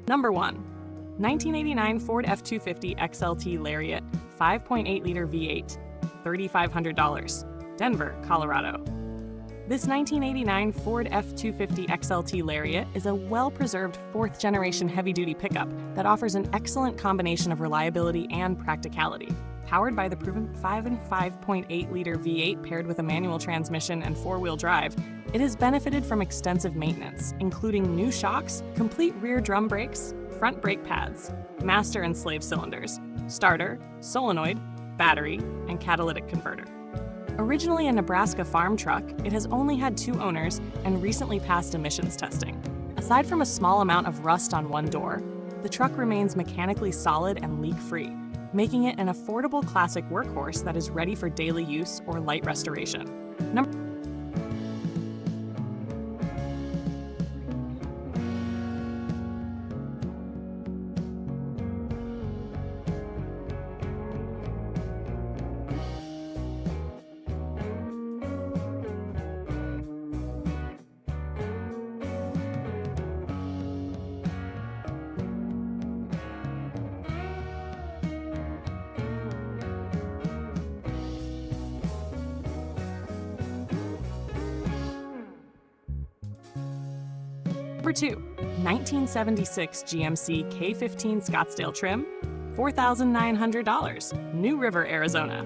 Number 1. 1989 Ford F250 XLT Lariat 5.8-liter V8, $3,500, Denver, Colorado. This 1989 Ford F250 XLT Lariat is a well-preserved fourth-generation heavy-duty pickup that offers an excellent combination of reliability and practicality. Powered by the proven 5 and 5.8-liter V8 paired with a manual transmission and four-wheel drive, it has benefited from extensive maintenance, including new shocks, complete rear drum brakes, front brake pads, master and slave cylinders, starter, solenoid, battery, and catalytic converter. Originally a Nebraska farm truck, it has only had 2 owners and recently passed emissions testing. Aside from a small amount of rust on one door, the truck remains mechanically solid and leak-free, making it an affordable classic workhorse that is ready for daily use or light restoration. Number 2. 1976 GMC K15 Scottsdale trim, $4,900, New River, Arizona.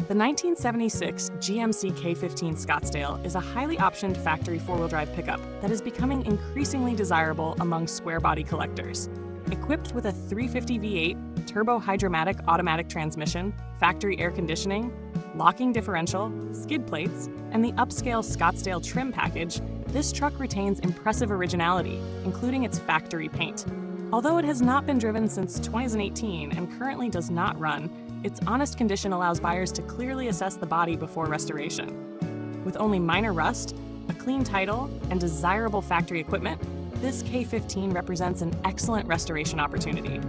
The 1976 GMC K15 Scottsdale is a highly optioned factory four-wheel drive pickup that is becoming increasingly desirable among square-body collectors. Equipped with a 350 V8, turbo-hydromatic automatic transmission, factory air conditioning, locking differential, skid plates, and the upscale Scottsdale trim package, this truck retains impressive originality, including its factory paint. Although it has not been driven since 2018 and currently does not run, its honest condition allows buyers to clearly assess the body before restoration. With only minor rust, a clean title, and desirable factory equipment, this K15 represents an excellent restoration opportunity.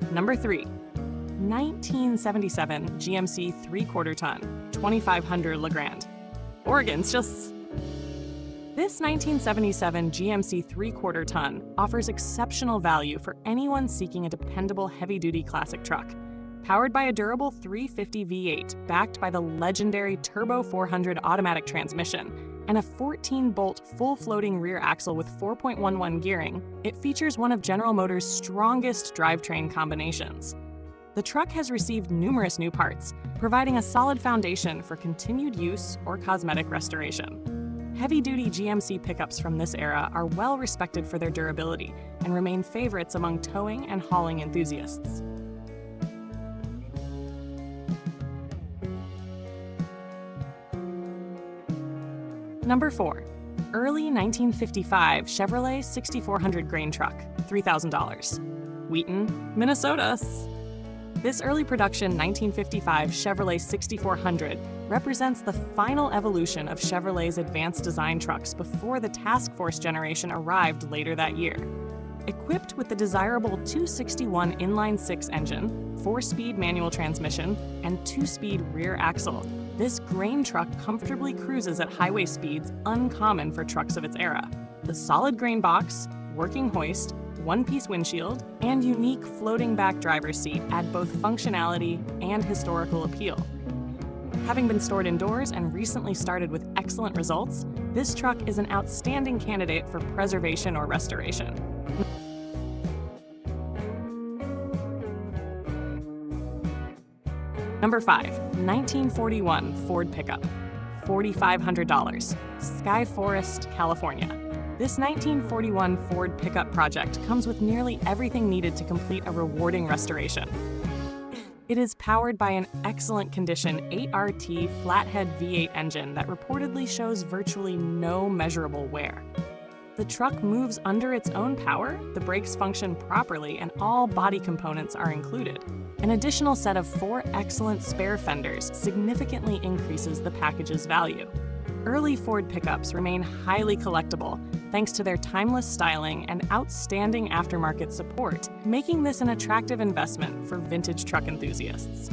Number 3. 1977 GMC 3/4 ton, 2500 Grande, Oregon's just... This 1977 GMC 3/4 ton offers exceptional value for anyone seeking a dependable heavy-duty classic truck. Powered by a durable 350 V8 backed by the legendary Turbo 400 automatic transmission and a 14-bolt full-floating rear axle with 4.11 gearing, it features one of General Motors' strongest drivetrain combinations. The truck has received numerous new parts, providing a solid foundation for continued use or cosmetic restoration. Heavy-duty GMC pickups from this era are well respected for their durability and remain favorites among towing and hauling enthusiasts. Number 4. Early 1955 Chevrolet 6400 grain truck, $3,000, Wheaton, Minnesota. This early production 1955 Chevrolet 6400 represents the final evolution of Chevrolet's advanced design trucks before the Task Force generation arrived later that year. Equipped with the desirable 261 inline-6 engine, 4-speed manual transmission, and 2-speed rear axle, this grain truck comfortably cruises at highway speeds uncommon for trucks of its era. The solid grain box, working hoist, one-piece windshield, and unique floating back driver's seat add both functionality and historical appeal. Having been stored indoors and recently started with excellent results, this truck is an outstanding candidate for preservation or restoration. Number 5. 1941 Ford pickup, $4,500, Skyforest, California. This 1941 Ford pickup project comes with nearly everything needed to complete a rewarding restoration. It is powered by an excellent condition 8RT flathead V8 engine that reportedly shows virtually no measurable wear. The truck moves under its own power, the brakes function properly, and all body components are included. An additional set of 4 excellent spare fenders significantly increases the package's value. Early Ford pickups remain highly collectible thanks to their timeless styling and outstanding aftermarket support, making this an attractive investment for vintage truck enthusiasts.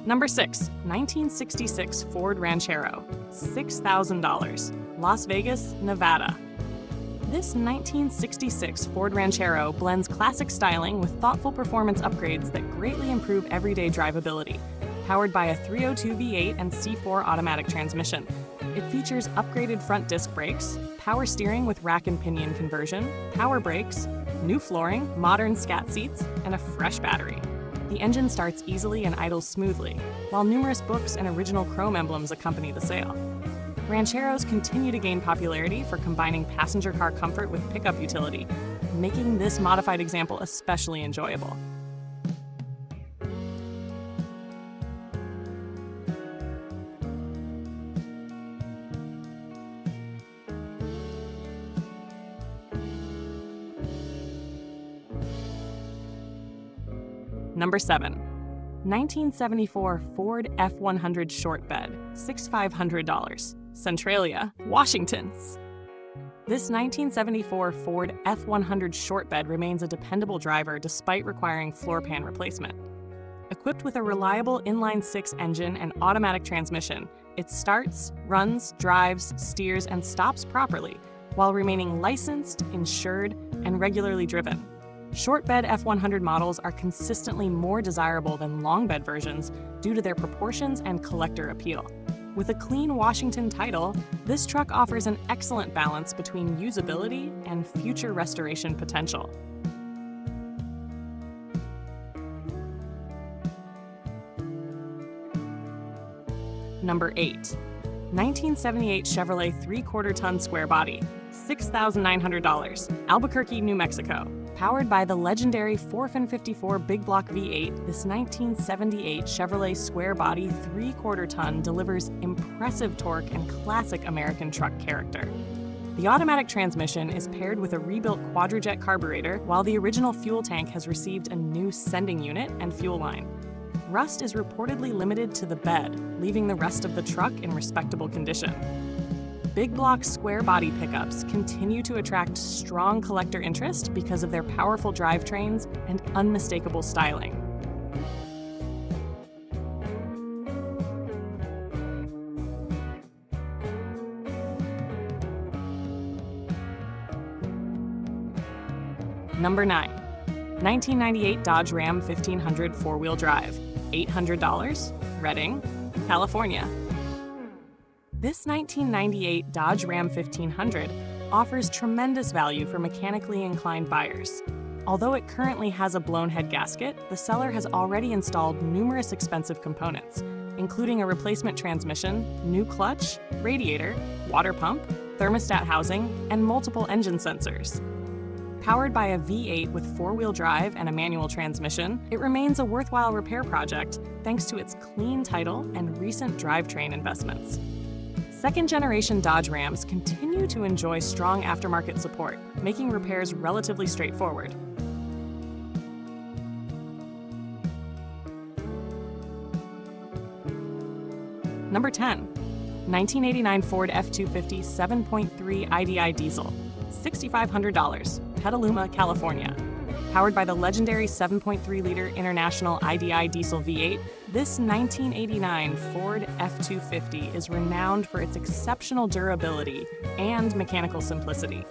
Number 6, 1966 Ford Ranchero, $6,000, Las Vegas, Nevada. This 1966 Ford Ranchero blends classic styling with thoughtful performance upgrades that greatly improve everyday drivability. Powered by a 302 V8 and C4 automatic transmission, it features upgraded front disc brakes, power steering with rack and pinion conversion, power brakes, new flooring, modern scat seats, and a fresh battery. The engine starts easily and idles smoothly, while numerous books and original chrome emblems accompany the sale. Rancheros continue to gain popularity for combining passenger car comfort with pickup utility, making this modified example especially enjoyable. Number 7, 1974 Ford F100 Short Bed, $6,500, Centralia, Washington. This 1974 Ford F100 Short Bed remains a dependable driver despite requiring floor pan replacement. Equipped with a reliable inline-6 engine and automatic transmission, it starts, runs, drives, steers, and stops properly while remaining licensed, insured, and regularly driven. Short bed F100 models are consistently more desirable than long bed versions due to their proportions and collector appeal. With a clean Washington title, this truck offers an excellent balance between usability and future restoration potential. Number 8, 1978 Chevrolet 3/4-ton square body, $6,900, Albuquerque, New Mexico. Powered by the legendary Ford F250 big block V8, this 1978 Chevrolet square body 3/4-ton delivers impressive torque and classic American truck character. The automatic transmission is paired with a rebuilt quadrajet carburetor, while the original fuel tank has received a new sending unit and fuel line. Rust is reportedly limited to the bed, leaving the rest of the truck in respectable condition. Big block square body pickups continue to attract strong collector interest because of their powerful drivetrains and unmistakable styling. Number 9, 1998 Dodge Ram 1500 4-wheel drive, $800, Redding, California. This 1998 Dodge Ram 1500 offers tremendous value for mechanically inclined buyers. Although it currently has a blown head gasket, the seller has already installed numerous expensive components, including a replacement transmission, new clutch, radiator, water pump, thermostat housing, and multiple engine sensors. Powered by a V8 with 4-wheel drive and a manual transmission, it remains a worthwhile repair project thanks to its clean title and recent drivetrain investments. Second-generation Dodge Rams continue to enjoy strong aftermarket support, making repairs relatively straightforward. Number 10, 1989 Ford F250 7.3 IDI diesel, $6,500, Petaluma, California. Powered by the legendary 7.3-liter International IDI diesel V8, this 1989 Ford F250 is renowned for its exceptional durability and mechanical simplicity.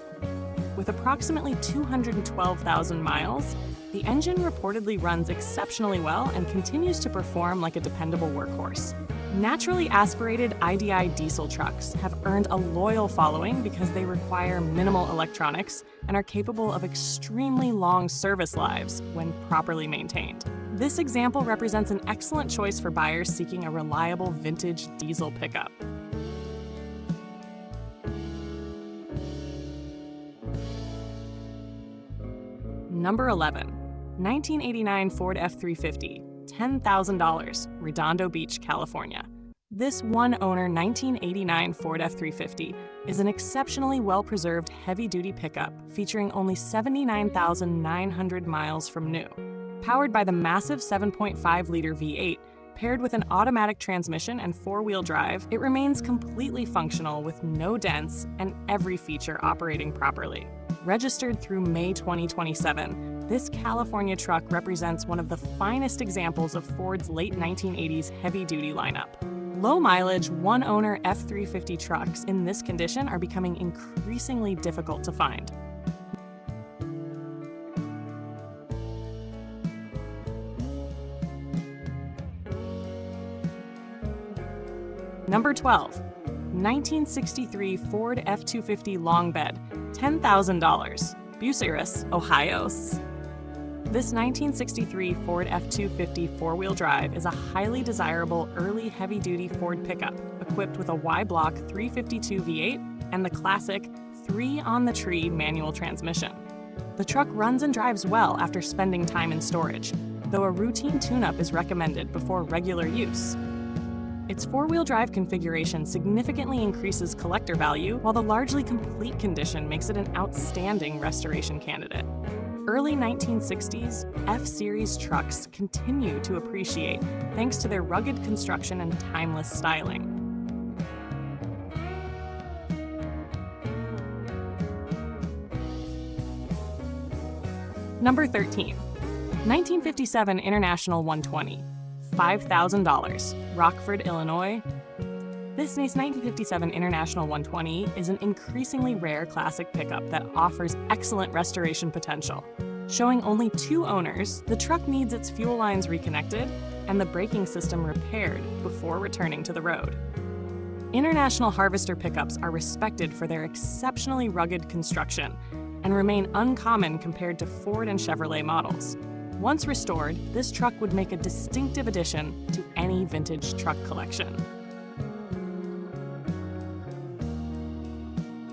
With approximately 212,000 miles, the engine reportedly runs exceptionally well and continues to perform like a dependable workhorse. Naturally aspirated IDI diesel trucks have earned a loyal following because they require minimal electronics and are capable of extremely long service lives when properly maintained. This example represents an excellent choice for buyers seeking a reliable vintage diesel pickup. Number 11. 1989 Ford F350, $10,000, Redondo Beach, California. This one-owner 1989 Ford F350 is an exceptionally well-preserved heavy-duty pickup featuring only 79,900 miles from new. Powered by the massive 7.5-liter V8, paired with an automatic transmission and four-wheel drive, it remains completely functional with no dents and every feature operating properly. Registered through May 2027, this California truck represents one of the finest examples of Ford's late 1980s heavy-duty lineup. Low-mileage, one-owner F350 trucks in this condition are becoming increasingly difficult to find. Number 12. 1963 Ford F250 long bed, $10,000, Bucyrus, Ohio. This 1963 Ford F250 four-wheel drive is a highly desirable early heavy-duty Ford pickup equipped with a Y-block 352 V8 and the classic 3-on-the-tree manual transmission. The truck runs and drives well after spending time in storage, though a routine tune-up is recommended before regular use. Its four-wheel drive configuration significantly increases collector value, while the largely complete condition makes it an outstanding restoration candidate. Early 1960s, F-Series trucks continue to appreciate thanks to their rugged construction and timeless styling. Number 13. 1957 International 120, $5,000, Rockford, Illinois. This 1957 International 120 is an increasingly rare classic pickup that offers excellent restoration potential. Showing only 2 owners, the truck needs its fuel lines reconnected and the braking system repaired before returning to the road. International Harvester pickups are respected for their exceptionally rugged construction and remain uncommon compared to Ford and Chevrolet models. Once restored, this truck would make a distinctive addition to any vintage truck collection.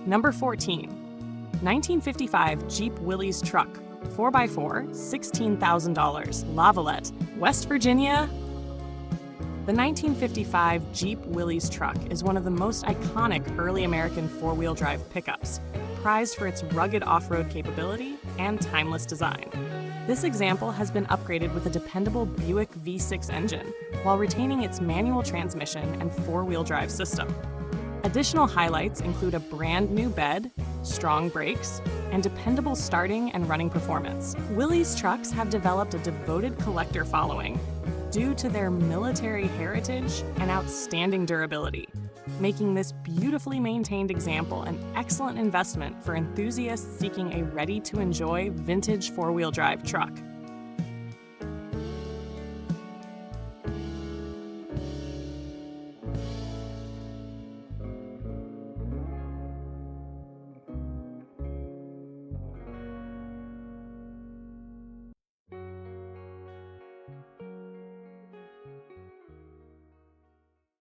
Number 14. 1955 Jeep Willys truck, 4x4, $16,000, Lavalette, West Virginia. The 1955 Jeep Willys truck is one of the most iconic early American four-wheel drive pickups, prized for its rugged off-road capability and timeless design. This example has been upgraded with a dependable Buick V6 engine, while retaining its manual transmission and four-wheel drive system. Additional highlights include a brand new bed, strong brakes, and dependable starting and running performance. Willys trucks have developed a devoted collector following due to their military heritage and outstanding durability, making this beautifully maintained example an excellent investment for enthusiasts seeking a ready-to-enjoy vintage four-wheel drive truck.